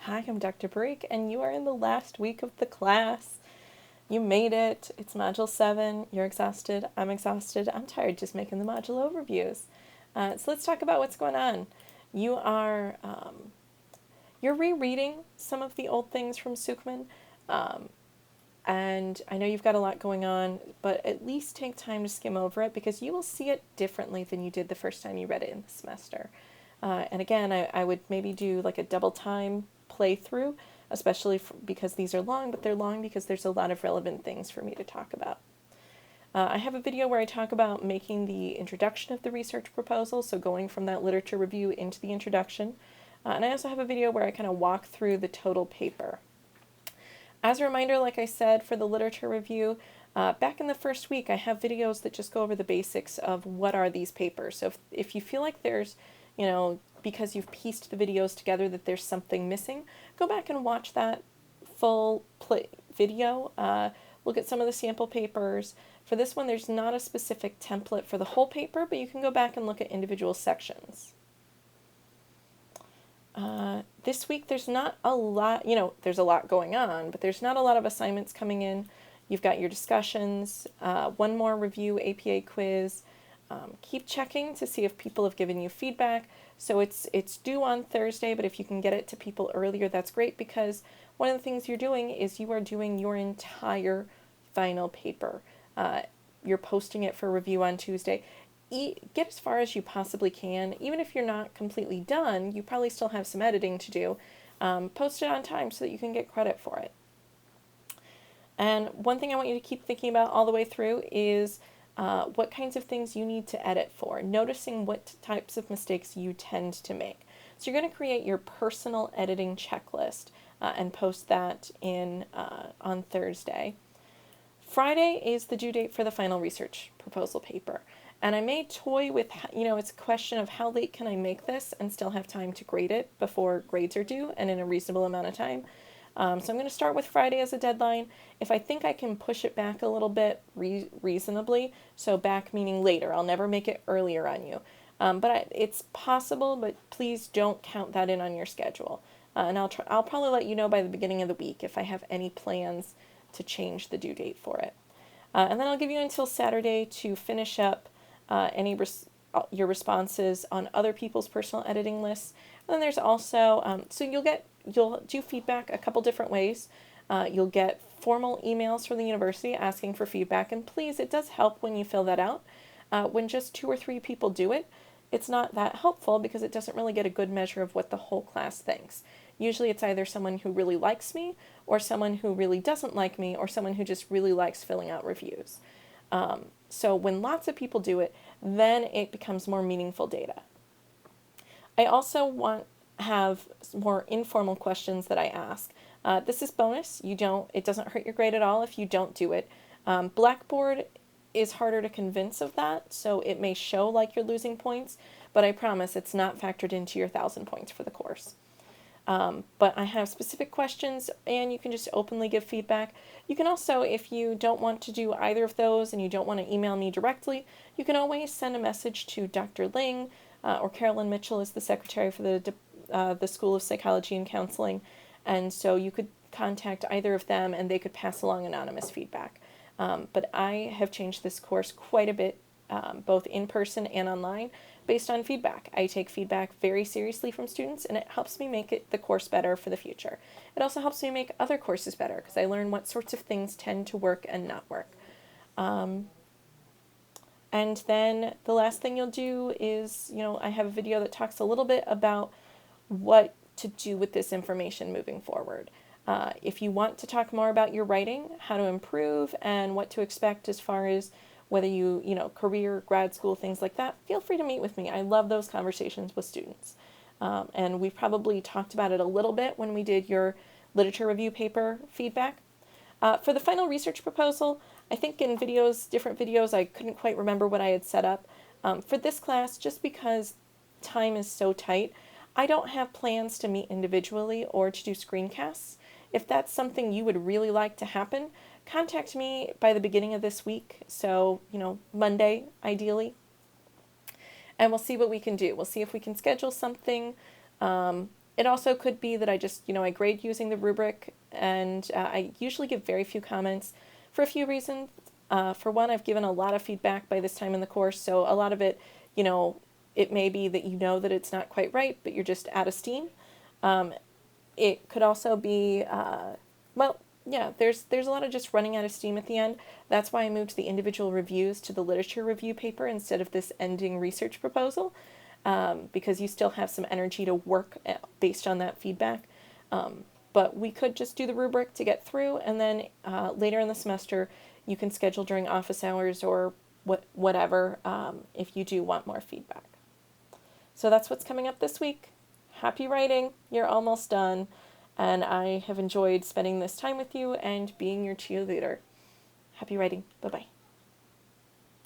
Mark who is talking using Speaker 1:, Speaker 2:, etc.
Speaker 1: Hi, I'm Dr. Brake, and you are in the last week of the class. You made it. It's Module 7. You're exhausted. I'm exhausted. I'm tired just making the module overviews. So let's talk about what's going on. You are you're rereading some of the old things from Sukhman, and I know you've got a lot going on, but at least take time to skim over it because you will see it differently than you did the first time you read it in the semester. And again, I would maybe do like a double time playthrough, especially because these are long, but they're long because there's a lot of relevant things for me to talk about. I have a video where I talk about making the introduction of the research proposal, so going from that literature review into the introduction. And I also have a video where I kind of walk through the total paper. As a reminder, like I said, for the literature review, back in the first week, I have videos that just go over the basics of what are these papers. So if you feel like there's, because you've pieced the videos together that there's something missing, go back and watch that full video. Look at some of the sample papers. For this one, there's not a specific template for the whole paper, but you can go back and look at individual sections. This week there's not a lot, there's a lot going on, but there's not a lot of assignments coming in. You've got your discussions, one more review APA quiz. Keep checking to see if people have given you feedback. So it's due on Thursday, but if you can get it to people earlier, that's great because one of the things you're doing is you are doing your entire final paper. You're posting it for review on Tuesday. Get as far as you possibly can. Even if you're not completely done, you probably still have some editing to do. Post it on time so that you can get credit for it. And one thing I want you to keep thinking about all the way through is what kinds of things you need to edit for, noticing what types of mistakes you tend to make. So you're going to create your personal editing checklist and post that in on Thursday. Friday is the due date for the final research proposal paper. And I may toy with, it's a question of how late can I make this and still have time to grade it before grades are due and in a reasonable amount of time. So I'm going to start with Friday as a deadline. If I think I can push it back a little bit reasonably, so back meaning later, I'll never make it earlier on you. It's possible, but please don't count that in on your schedule. And I'll probably let you know by the beginning of the week if I have any plans to change the due date for it. And then I'll give you until Saturday to finish up your responses on other people's personal editing lists. And then there's also, so you'll do feedback a couple different ways. You'll get formal emails from the university asking for feedback, and please, it does help when you fill that out. When just 2 or 3 people do it, it's not that helpful because it doesn't really get a good measure of what the whole class thinks. Usually it's either someone who really likes me or someone who really doesn't like me or someone who just really likes filling out reviews. So when lots of people do it, then it becomes more meaningful data. I also have more informal questions that I ask. This is bonus. It doesn't hurt your grade at all if you don't do it. Blackboard is harder to convince of that, so it may show like you're losing points, but I promise it's not factored into your 1,000 points for the course. But I have specific questions and you can just openly give feedback. You can also, if you don't want to do either of those and you don't want to email me directly, you can always send a message to Dr. Ling or Carolyn Mitchell is the secretary for the School of Psychology and Counseling. And so you could contact either of them and they could pass along anonymous feedback. But I have changed this course quite a bit, both in person and online, based on feedback. I take feedback very seriously from students and it helps me make the course better for the future. It also helps me make other courses better because I learn what sorts of things tend to work and not work. And then the last thing you'll do is, I have a video that talks a little bit about what to do with this information moving forward. If you want to talk more about your writing, how to improve, and what to expect as far as whether career, grad school, things like that, feel free to meet with me. I love those conversations with students. And we probably talked about it a little bit when we did your literature review paper feedback. For the final research proposal, I think in different videos, I couldn't quite remember what I had set up. For this class, just because time is so tight, I don't have plans to meet individually or to do screencasts. If that's something you would really like to happen, contact me by the beginning of this week, so, Monday, ideally, and we'll see what we can do. We'll see if we can schedule something It also could be that I just, I grade using the rubric, and I usually give very few comments for a few reasons. For one, I've given a lot of feedback by this time in the course, so a lot of it, you know, it may be that you know that it's not quite right, but you're just out of steam. It could also be, well, yeah, there's a lot of just running out of steam at the end. That's why I moved the individual reviews to the literature review paper instead of this ending research proposal, because you still have some energy to work based on that feedback. But we could just do the rubric to get through, and then later in the semester, you can schedule during office hours or whatever if you do want more feedback. So that's what's coming up this week. Happy writing. You're almost done. And I have enjoyed spending this time with you and being your cheerleader. Happy writing. Bye bye.